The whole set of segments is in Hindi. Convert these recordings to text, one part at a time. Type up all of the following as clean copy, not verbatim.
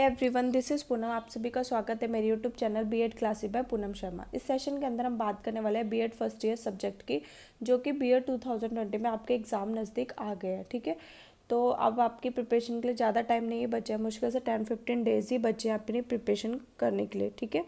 Everyone, this is Poonam. आप सभी का स्वागत है मेरे YouTube channel BEd classes by Poonam Sharma. इस सेशन के अंदर हम बात करने वाले हैं बीएड फर्स्ट ईयर सब्जेक्ट की, जो कि बीएड 2020 में आपके एग्ज़ाम नज़दीक आ गए हैं। ठीक है, तो अब आपकी प्रिपरेशन के लिए ज़्यादा टाइम नहीं बचा है, मुश्किल से 10-15 डेज़ ही बचे हैं अपनी प्रिपरेशन करने के लिए। ठीक है,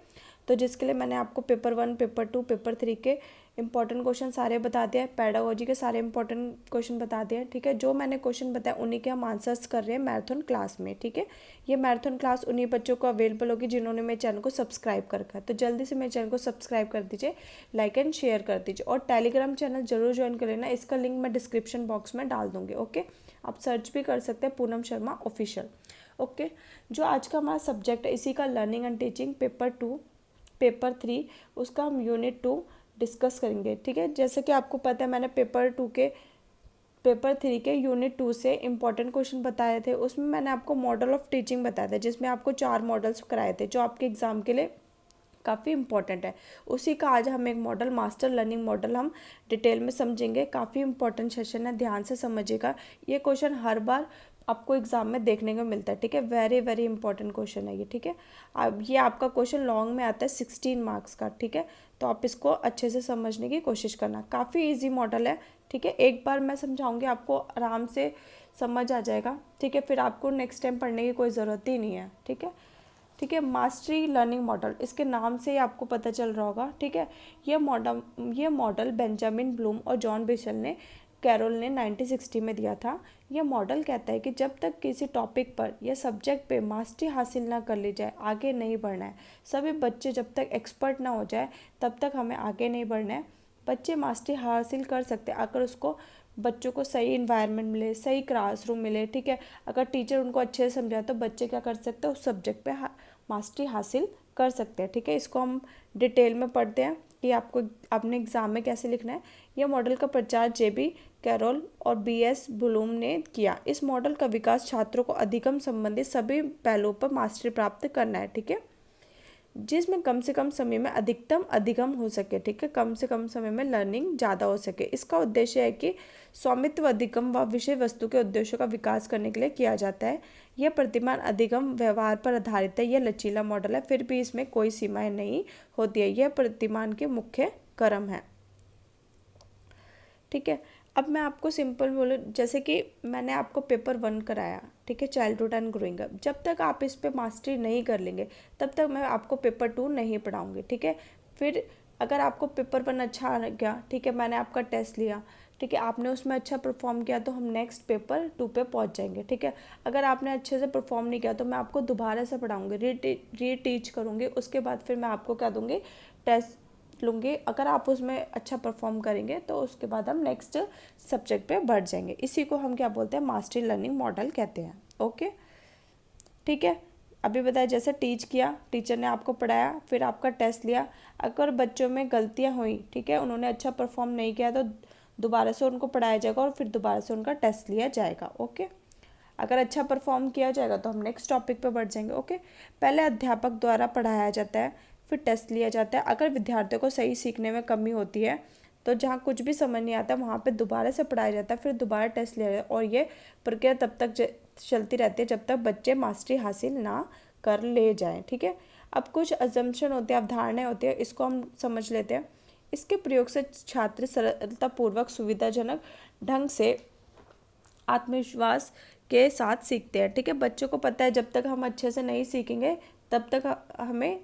तो जिसके लिए मैंने आपको पेपर 1, पेपर 2, पेपर 3 के इंपॉर्टेंट क्वेश्चन सारे बता दिया है, पेडागोजी के सारे इंपॉर्टेंट क्वेश्चन बता दिए हैं। ठीक है, जो मैंने क्वेश्चन बताया उन्हीं के हम आंसर्स कर रहे हैं मैराथन क्लास में। ठीक है, ये मैराथन क्लास उन्हीं बच्चों को अवेलेबल होगी जिन्होंने मेरे चैनल को सब्सक्राइब कर रखा है। तो जल्दी से मेरे चैनल को सब्सक्राइब कर दीजिए, लाइक एंड शेयर कर दीजिए, और टेलीग्राम चैनल जरूर ज्वाइन कर लेना। इसका लिंक मैं डिस्क्रिप्शन बॉक्स में डाल दूँगी। ओके, आप सर्च भी कर सकते हैं पूनम शर्मा ऑफिशियल। ओके, जो आज का हमारा सब्जेक्ट है इसी का learning and teaching paper 2, paper 3, उसका हम यूनिट 2 डिस्कस करेंगे। ठीक है, जैसे कि आपको पता है मैंने पेपर 3 के यूनिट 2 से इंपॉर्टेंट क्वेश्चन बताए थे। उसमें मैंने आपको मॉडल ऑफ टीचिंग बताया था, जिसमें आपको 4 मॉडल्स कराए थे जो आपके एग्ज़ाम के लिए काफ़ी इंपॉर्टेंट है। उसी का आज हम एक मॉडल, मास्टर लर्निंग मॉडल, हम डिटेल में समझेंगे। काफ़ी इंपॉर्टेंट सेशन है, ध्यान से समझिएगा। ये क्वेश्चन हर बार आपको एग्जाम में देखने को मिलता है। ठीक है, वेरी वेरी इंपॉर्टेंट क्वेश्चन है ये। ठीक है, अब ये आपका क्वेश्चन लॉन्ग में आता है 16 मार्क्स का। ठीक है, तो आप इसको अच्छे से समझने की कोशिश करना। काफ़ी ईजी मॉडल है। ठीक है, एक बार मैं समझाऊंगी, आपको आराम से समझ आ जाएगा। ठीक है, फिर आपको नेक्स्ट टाइम पढ़ने की कोई ज़रूरत ही नहीं है। ठीक है, ठीक है, मास्टरी लर्निंग मॉडल, इसके नाम से ही आपको पता चल रहा होगा। ठीक है, ये मॉडल बेंजामिन ब्लूम और जॉन बिशल कैरोल ने 1960 में दिया था। यह मॉडल कहता है कि जब तक किसी टॉपिक पर या सब्जेक्ट पे मास्टरी हासिल ना कर ली जाए, आगे नहीं बढ़ना है। सभी बच्चे जब तक एक्सपर्ट ना हो जाए तब तक हमें आगे नहीं बढ़ना है। बच्चे मास्टरी हासिल कर सकते हैं अगर उसको बच्चों को सही इन्वायरमेंट मिले, सही क्लासरूम मिले। ठीक है, अगर टीचर उनको अच्छे से समझाए तो बच्चे क्या कर सकते हैं, उस सब्जेक्ट पे मास्टरी हासिल कर सकते हैं। ठीक है, इसको हम डिटेल में पढ़ते हैं कि आपको अपने एग्ज़ाम में कैसे लिखना है। यह मॉडल का प्रचार जेबी कैरोल और बीएस ब्लूम ने किया। इस मॉडल का विकास छात्रों को अधिगम संबंधित सभी पहलुओं पर मास्टरी प्राप्त करना है। ठीक है, जिसमें कम से कम समय में अधिकतम अधिगम हो सके। ठीक है, कम से कम समय में लर्निंग ज़्यादा हो सके। इसका उद्देश्य है कि स्वामित्व अधिगम व विषय वस्तु के उद्देश्यों का विकास करने के लिए किया जाता है। यह प्रतिमान अधिगम व्यवहार पर आधारित है। यह लचीला मॉडल है, फिर भी इसमें कोई सीमाएं नहीं होती है। यह प्रतिमान के मुख्य क्रम है। ठीक है, अब मैं आपको सिंपल बोलूँ, जैसे कि मैंने आपको पेपर 1 कराया। ठीक है, चाइल्डहुड एंड ग्रोइंग अप, जब तक आप इस पे मास्टरी नहीं कर लेंगे तब तक मैं आपको पेपर 2 नहीं पढ़ाऊँगी। ठीक है, फिर अगर आपको पेपर 1 अच्छा आ गया, ठीक है, मैंने आपका टेस्ट लिया, ठीक है, आपने उसमें अच्छा परफॉर्म किया, तो हम नेक्स्ट पेपर 2 पे पहुंच जाएंगे। ठीक है, अगर आपने अच्छे से परफॉर्म नहीं किया तो मैं आपको दोबारा से पढ़ाऊँगी, रीटीच करूँगी। उसके बाद फिर मैं आपको क्या दूँगी, टेस्ट लूँगी। अगर आप उसमें अच्छा परफॉर्म करेंगे तो उसके बाद हम नेक्स्ट सब्जेक्ट पे बढ़ जाएंगे। इसी को हम क्या बोलते हैं, मास्टरी लर्निंग मॉडल कहते हैं। ओके, ठीक है, अभी बताया जैसे टीच किया, टीचर ने आपको पढ़ाया, फिर आपका टेस्ट लिया। अगर बच्चों में गलतियाँ हुई, ठीक है, उन्होंने अच्छा परफॉर्म नहीं किया, तो दोबारा से उनको पढ़ाया जाएगा और फिर दोबारा से उनका टेस्ट लिया जाएगा। ओके, अगर अच्छा परफॉर्म किया जाएगा तो हम नेक्स्ट टॉपिक पे बढ़ जाएंगे। ओके, पहले अध्यापक द्वारा पढ़ाया जाता है, फिर टेस्ट लिया जाता है। अगर विद्यार्थियों को सही सीखने में कमी होती है तो जहाँ कुछ भी समझ नहीं आता वहाँ पे दोबारा से पढ़ाया जाता है, फिर दोबारा टेस्ट लिया जाता है, और ये प्रक्रिया तब तक चलती रहती है जब तक बच्चे मास्टरी हासिल ना कर ले जाएं। ठीक है, अब कुछ अजम्पशन होते हैं, अवधारणाएं होती है, इसको हम समझ लेते हैं। इसके प्रयोग से छात्र सरलतापूर्वक, सुविधाजनक ढंग से, आत्मविश्वास के साथ सीखते हैं। ठीक है, बच्चों को पता है जब तक हम अच्छे से नहीं सीखेंगे तब तक हमें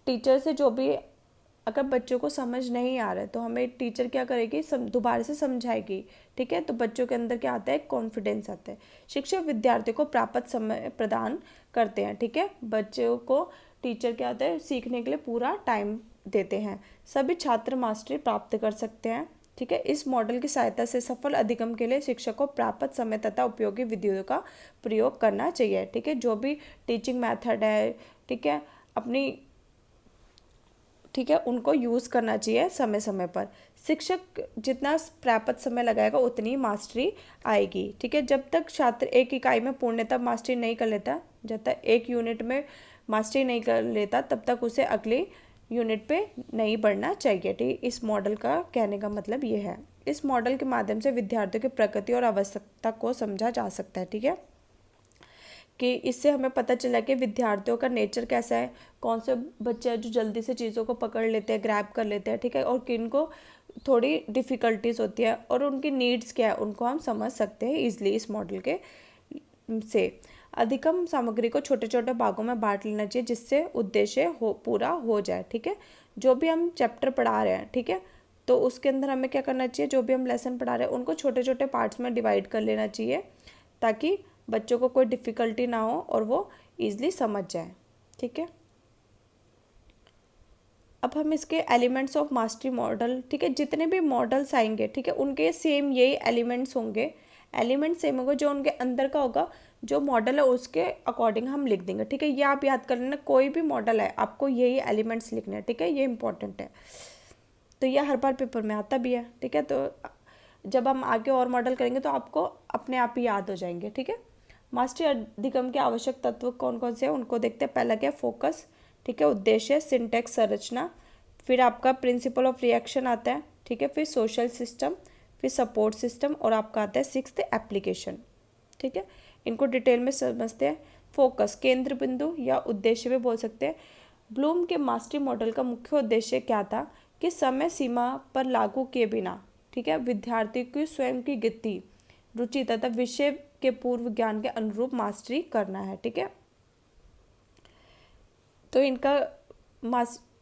टीचर से जो भी, अगर बच्चों को समझ नहीं आ रहा है तो हमें टीचर क्या करेगी, दोबारा से समझाएगी। ठीक है, तो बच्चों के अंदर क्या आता है, कॉन्फिडेंस आता है। शिक्षक विद्यार्थियों को प्राप्त समय प्रदान करते हैं। ठीक है, बच्चों को टीचर क्या होता है, सीखने के लिए पूरा टाइम देते हैं। सभी छात्र मास्टरी प्राप्त कर सकते हैं। ठीक है, इस मॉडल की सहायता से सफल अधिगम के लिए शिक्षक को प्राप्त समय तथा उपयोगी विधियों का प्रयोग करना चाहिए। ठीक है, जो भी टीचिंग मेथड है, ठीक है, अपनी, ठीक है, उनको यूज़ करना चाहिए समय समय पर। शिक्षक जितना प्राप्त समय लगाएगा उतनी मास्टरी आएगी। ठीक है, जब तक छात्र एक इकाई में पूर्णतः मास्टरी नहीं कर लेता, जब तक एक यूनिट में मास्टरी नहीं कर लेता तब तक उसे अगली यूनिट पे नहीं बढ़ना चाहिए। ठीक, इस मॉडल का कहने का मतलब ये है। इस मॉडल के माध्यम से विद्यार्थियों की प्रकृति और आवश्यकता को समझा जा सकता है। ठीक है, कि इससे हमें पता चला कि विद्यार्थियों का नेचर कैसा है, कौन से बच्चे हैं जो जल्दी से चीज़ों को पकड़ लेते हैं, ग्रैब कर लेते हैं, ठीक है, और किन को थोड़ी डिफ़िकल्टीज होती है और उनकी नीड्स क्या है उनको हम समझ सकते हैं ईजिली इस मॉडल के से। अधिकतम सामग्री को छोटे छोटे भागों में बांट लेना चाहिए जिससे उद्देश्य पूरा हो जाए, ठीक है। जो भी हम चैप्टर पढ़ा रहे हैं, ठीक है, तो उसके अंदर हमें क्या करना चाहिए, जो भी हम लेसन पढ़ा रहे हैं उनको छोटे छोटे पार्ट्स में डिवाइड कर लेना चाहिए ताकि बच्चों को कोई डिफ़िकल्टी ना हो और वो ईजिली समझ जाए, ठीक है। अब हम इसके एलिमेंट्स ऑफ मास्टरी मॉडल, ठीक है, जितने भी मॉडल्स आएंगे, ठीक है, उनके सेम यही एलिमेंट्स होंगे, एलिमेंट सेम होगा, जो उनके अंदर का होगा, जो मॉडल है उसके अकॉर्डिंग हम लिख देंगे, ठीक है। ये आप याद कर लेना, कोई भी मॉडल है आपको यही एलिमेंट्स लिखने हैं, ठीक है, ये इंपॉर्टेंट है। तो ये हर बार पेपर में आता भी है, ठीक है। तो जब हम आगे और मॉडल करेंगे तो आपको अपने आप ही याद हो जाएंगे, ठीक है। मास्टरी अधिगम के आवश्यक तत्व कौन कौन से हैं उनको देखते हैं। पहला क्या, फोकस, ठीक है, उद्देश्य, सिंटेक्स, संरचना, फिर आपका प्रिंसिपल ऑफ रिएक्शन आता है, ठीक है, फिर सोशल सिस्टम, फिर सपोर्ट सिस्टम और आपका आता है सिक्स्थ एप्लीकेशन, ठीक है। इनको डिटेल में समझते हैं। फोकस, केंद्र बिंदु या उद्देश्य भी बोल सकते हैं। ब्लूम के मास्टरी मॉडल का मुख्य उद्देश्य क्या था कि समय सीमा पर लागू किए बिना, ठीक है, विद्यार्थी की स्वयं की गति, रुचि तथा विषय के पूर्व ज्ञान के अनुरूप मास्टरी करना है, ठीक है। तो इनका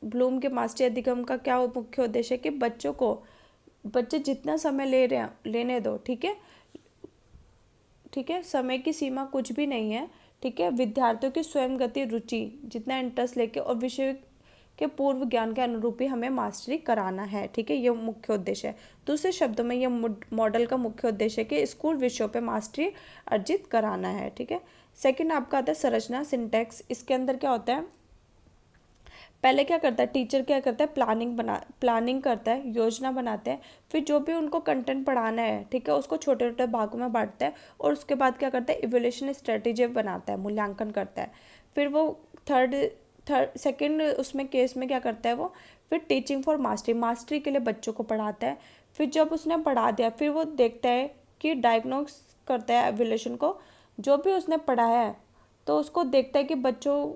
ब्लूम के मास्टरी अधिगम का क्या मुख्य उद्देश्य है कि बच्चे जितना समय ले रहे हैं लेने दो, ठीक है, ठीक है, समय की सीमा कुछ भी नहीं है, ठीक है। विद्यार्थियों की स्वयं गति, रुचि, जितना इंटरेस्ट लेके और विषय के पूर्व ज्ञान के अनुरूप ही हमें मास्टरी कराना है, ठीक है, ये मुख्य उद्देश्य है। दूसरे शब्दों में ये मॉडल का मुख्य उद्देश्य है कि स्कूल विषयों पे मास्टरी अर्जित कराना है, ठीक है। सेकंड आपका आता है संरचना, सिंटैक्स। इसके अंदर क्या होता है, पहले क्या करता है टीचर, क्या करता है प्लानिंग करता है, योजना बनाते हैं, फिर जो भी उनको कंटेंट पढ़ाना है, ठीक है, उसको छोटे छोटे भागों में बांटता है और उसके बाद क्या करता है इवैल्यूएशन स्ट्रेटेजी बनाता है, मूल्यांकन करता है। फिर वो सेकंड उसमें केस में क्या करता है वो, फिर टीचिंग फॉर मास्टरी के लिए बच्चों को पढ़ाता है। फिर जब उसने पढ़ा दिया फिर वो देखता है कि डायग्नोस करता है इवैल्यूएशन को, जो भी उसने पढ़ाया है तो उसको देखता है कि बच्चों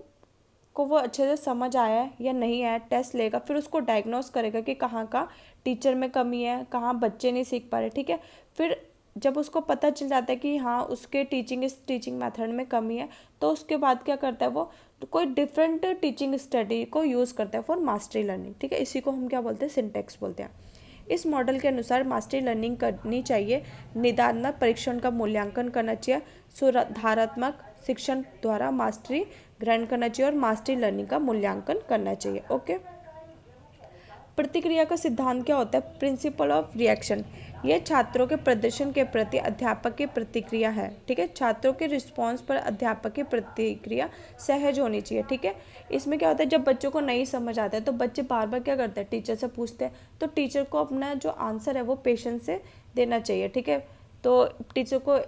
को वो अच्छे से समझ आया है या नहीं आया, टेस्ट लेगा, फिर उसको डायग्नोस करेगा कि कहाँ का टीचर में कमी है, कहाँ बच्चे नहीं सीख पा रहे, ठीक है। फिर जब उसको पता चल जाता है कि हाँ उसके टीचिंग मेथड में कमी है, तो उसके बाद क्या करता है वो, तो कोई डिफरेंट टीचिंग स्टडी को यूज़ करता है फॉर मास्टरी लर्निंग, ठीक है। इसी को हम क्या बोलते हैं, सिंटेक्स बोलते हैं। इस मॉडल के अनुसार मास्टरी लर्निंग करनी चाहिए, निदानात्मक परीक्षण का मूल्यांकन करना चाहिए, सुधारात्मक शिक्षण द्वारा मास्टरी ग्रहण करना चाहिए और मास्टरी लर्निंग का मूल्यांकन करना चाहिए, ओके। प्रतिक्रिया का सिद्धांत क्या होता है, प्रिंसिपल ऑफ रिएक्शन। यह छात्रों के प्रदर्शन के प्रति अध्यापक की प्रतिक्रिया है, ठीक है। छात्रों के रिस्पॉन्स पर अध्यापक की प्रतिक्रिया सहज होनी चाहिए, ठीक है। इसमें क्या होता है, जब बच्चों को नहीं समझ आता है तो बच्चे बार बार क्या करते हैं, टीचर से पूछते हैं, तो टीचर को अपना जो आंसर है वो पेशेंस से देना चाहिए, ठीक है। तो टीचर को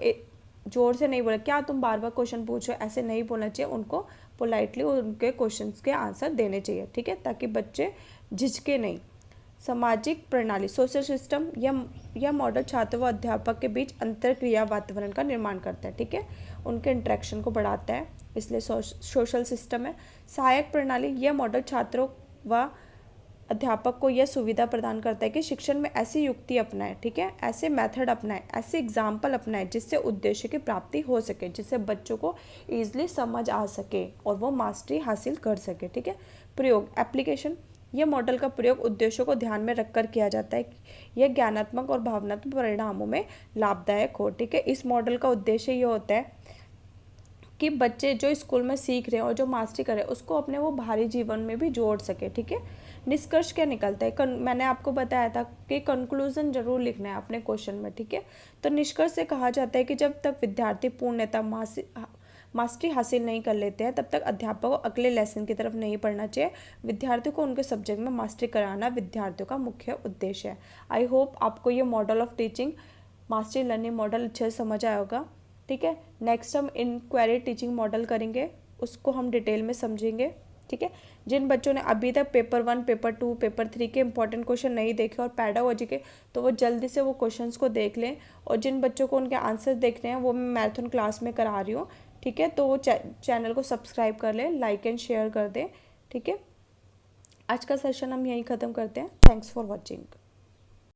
जोर से नहीं बोला क्या तुम बार बार क्वेश्चन पूछो, ऐसे नहीं बोलना चाहिए, उनको पोलाइटली उनके क्वेश्चंस के आंसर देने चाहिए, ठीक है, ताकि बच्चे झिझके नहीं। सामाजिक प्रणाली, सोशल सिस्टम, यह मॉडल छात्र व अध्यापक के बीच अंतरक्रिया वातावरण का निर्माण करता है, ठीक है, उनके इंटरेक्शन को बढ़ाता है, इसलिए सोशल सिस्टम है। सहायक प्रणाली, यह मॉडल छात्रों व अध्यापक को यह सुविधा प्रदान करता है कि शिक्षण में ऐसी युक्ति अपनाएं, ठीक है, ऐसे मेथड अपनाएं, ऐसे एग्जाम्पल अपनाएं जिससे उद्देश्य की प्राप्ति हो सके, जिससे बच्चों को ईजिली समझ आ सके और वो मास्टरी हासिल कर सके, ठीक है। प्रयोग, एप्लीकेशन, यह मॉडल का प्रयोग उद्देश्यों को ध्यान में रखकर किया जाता है कि यह ज्ञानात्मक और भावनात्मक परिणामों में लाभदायक हो, ठीक है। इस मॉडल का उद्देश्य ये होता है कि बच्चे जो स्कूल में सीख रहे हैं और जो मास्टरी कर रहे हैं उसको अपने वो बाहरी जीवन में भी जोड़ सके, ठीक है। निष्कर्ष क्या निकलता है, मैंने आपको बताया था कि कंक्लूजन जरूर लिखना है अपने क्वेश्चन में, ठीक है। तो निष्कर्ष से कहा जाता है कि जब तक विद्यार्थी पूर्णतः मास्टरी हासिल नहीं कर लेते हैं तब तक अध्यापक को अगले लेसन की तरफ नहीं पढ़ना चाहिए। विद्यार्थियों को उनके सब्जेक्ट में मास्टरी कराना विद्यार्थियों का मुख्य उद्देश्य है। आई होप आपको ये model of teaching mastery learning model अच्छे से समझ आया होगा, ठीक है। नेक्स्ट हम इंक्वायरी टीचिंग मॉडल करेंगे, उसको हम डिटेल में समझेंगे, ठीक है। जिन बच्चों ने अभी तक पेपर 1, पेपर 2, पेपर 3 के इंपॉर्टेंट क्वेश्चन नहीं देखे और पेडागोजी के, तो वो जल्दी से वो क्वेश्चंस को देख लें, और जिन बच्चों को उनके आंसर देखने हैं वो मैं मैराथन क्लास में करा रही हूँ, ठीक है, तो चैनल को सब्सक्राइब कर लें, लाइक एंड शेयर कर दें। ठीक है, आज का सेशन हम यहीं ख़त्म करते हैं। Thanks for watching.